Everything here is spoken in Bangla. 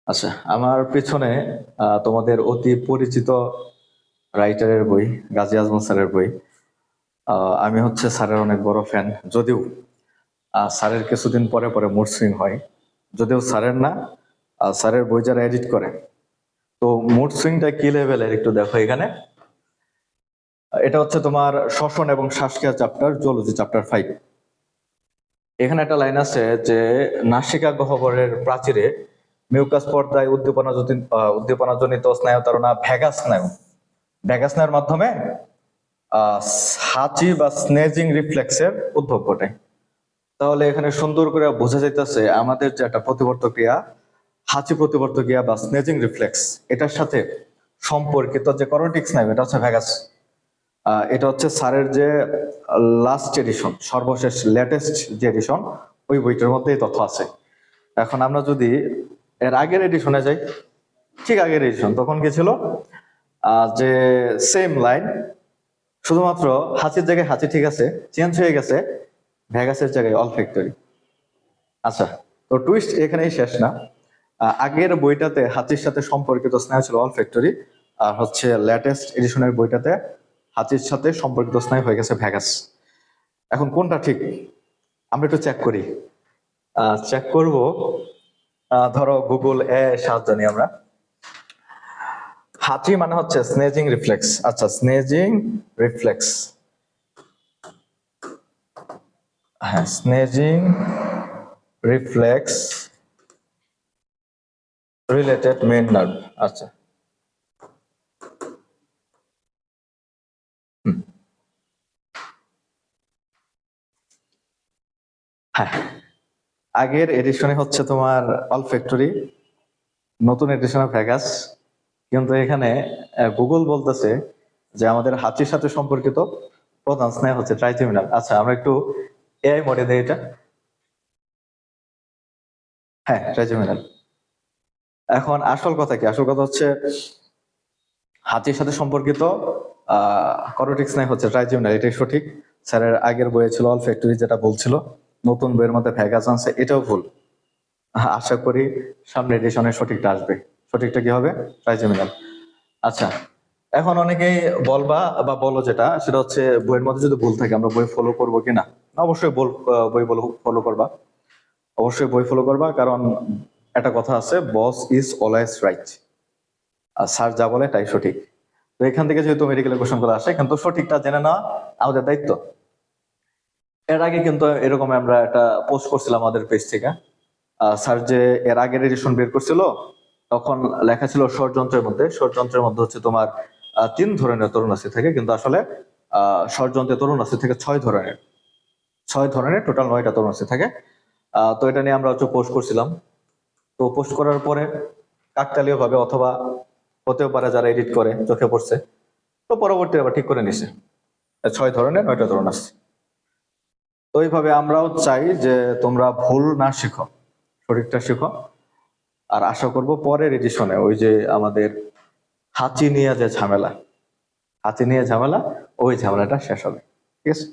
আচ্ছা, আমার পেছনে তোমাদের অতি পরিচিত রাইটারের বই, গাজী আজমল স্যারের বই। আমি হচ্ছে স্যারের অনেক বড় ফ্যান, যদিও স্যারের কিছুদিন পরে পরে মুড সুইং হয়। যদিও স্যারের না, স্যারের বই যারা এডিট করে, তো মুড সুইংটা কি লেভেলের একটু দেখো এখানে। এটা হচ্ছে তোমার শ্বসন এবং শ্বাসক্রিয়া চ্যাপ্টার, জুওলজি চ্যাপ্টার 5। এখানে একটা লাইন আছে যে নাসিকা গহ্বরের প্রাচীরে মিউকাস পর্দায় উদ্দীপনাজনিত স্নায়ুতারণা ভ্যাগাস স্নায়ু, ভ্যাগাস স্নায়ুর মাধ্যমে হাঁচি বা স্নেজিং রিফ্লেক্সের উদ্ভব ঘটে। তাহলে এখানে সুন্দর করে বোঝা যাইতেছে আমাদের যে একটা প্রতিবর্ত ক্রিয়া, হাঁচি প্রতিবর্ত ক্রিয়া বা স্নেজিং রিফ্লেক্স, এটার সাথে সম্পর্কিত যে করোটিক স্নায়ু, এটা হচ্ছে ভ্যাগাস। এটা হচ্ছে স্যারের যে লাস্ট এডিশন, সর্বশেষ লেটেস্ট যে এডিশন, ওই বইটার মধ্যে এই তথ্য আছে। এখন আমরা যদি এর আগের এডিশনে যাই, ঠিক আগের এডিশন, তখন কি ছিল যে সেম লাইন, শুধুমাত্র হাঁচির জায়গায় হাঁচি ঠিক আছে, চেঞ্জ হয়ে গেছে ভ্যাগাসের জায়গায় অলফ্যাক্টরি। আচ্ছা, তো টুইস্ট এখানেই শেষ না। আগের বইটাতে হাঁচির সাথে সম্পর্কিত স্নায়ু ছিল অলফ্যাক্টরি, আর হচ্ছে লেটেস্ট এডিশনের বইটাতে হাঁচির সাথে সম্পর্কিত স্নায়ু হয়ে গেছে ভ্যাগাস। এখন কোনটা ঠিক আমরা একটু চেক করি। চেক করব, ধরো গুগল সাহায্য নিই আমরা। হাঁচি মানে হচ্ছে স্নেজিং রিফ্লেক্স। আচ্ছা, স্নেজিং রিফ্লেক্স, হ্যাঁ, স্নেজিং রিফ্লেক্স রিলেটেড মেইন নার্ভ। আচ্ছা, হ্যাঁ, আগের এডিশনে হচ্ছে তোমার অলফ্যাক্টরি, নতুন এডিশনে ভ্যাগাস। কিন্তু এখানে গুগল বলতেছে যে আমাদের হাঁচির সাথে সম্পর্কিত প্রধান স্নায়ু হচ্ছে ট্রাইজেমিনাল। আচ্ছা, আমরা একটু এআই মোডে দেই এটা। হ্যাঁ, ট্রাইজেমিনাল। এখন আসল কথা কি? আসল কথা হচ্ছে হাঁচির সাথে সম্পর্কিত করোটিক স্নায়ু হচ্ছে ট্রাইজেমিনাল, এটাই সঠিক। স্যারের আগের বইয়ে ছিল অলফ্যাক্টরি, যেটা বলছিল। নতুন বইয়ের মধ্যে ভ্যাগাস আনছে, এটাও ভুল। আশা করি সামনে এডিশনে সঠিকটা আসবে। সঠিকটা কি হবে? ট্রাইজেমিনাল। আচ্ছা, এখন অনেকেই বলবা বা বলো যেটা, সেটা হচ্ছে বইয়ের মধ্যে যদি ভুল থাকে আমরা বই ফলো করবো কিনা। অবশ্যই বই ফলো করবা, অবশ্যই বই ফলো করবা, কারণ একটা কথা আছে, বস ইজ অলওয়েজ রাইট। আর স্যার যা বলে তাই সঠিক। তো এখান থেকে যেহেতু মেডিকেল কোশ্চেন গুলো আসে, কিন্তু সঠিকটা জেনে নেওয়া আমাদের দায়িত্ব। এর আগে কিন্তু এরকম আমরা একটা পোস্ট করছিলাম আমাদের পেজ থেকে। স্যার যে এর আগের এডিশন বের করছিল, তখন লেখা ছিল ষড়যন্ত্রের মধ্যে হচ্ছে তোমার 3 ধরনের তরুণাস্থি থাকে, কিন্তু আসলে ষড়যন্ত্রের তরুণাস্থি থেকে 6 ধরনের টোটাল 9টা তরুণাস্থি থাকে। তো এটা নিয়ে আমরা হচ্ছে পোস্ট করছিলাম। তো পোস্ট করার পরে কাকতালীয় ভাবে, অথবা হতেও পারে যারা এডিট করে চোখে পড়ছে, তো পরবর্তী আবার ঠিক করে নিছে 6 ধরনের 9টা তরুণাস্থি। তো এইভাবে আমরাও চাই যে তোমরা ভুল না শিখো, সঠিকটা শিখো। আর আশা করব পরের এডিশনে ওই যে আমাদের হাঁচি নিয়ে যে ঝামেলা, ওই ঝামেলাটা শেষ হবে। ঠিক আছে?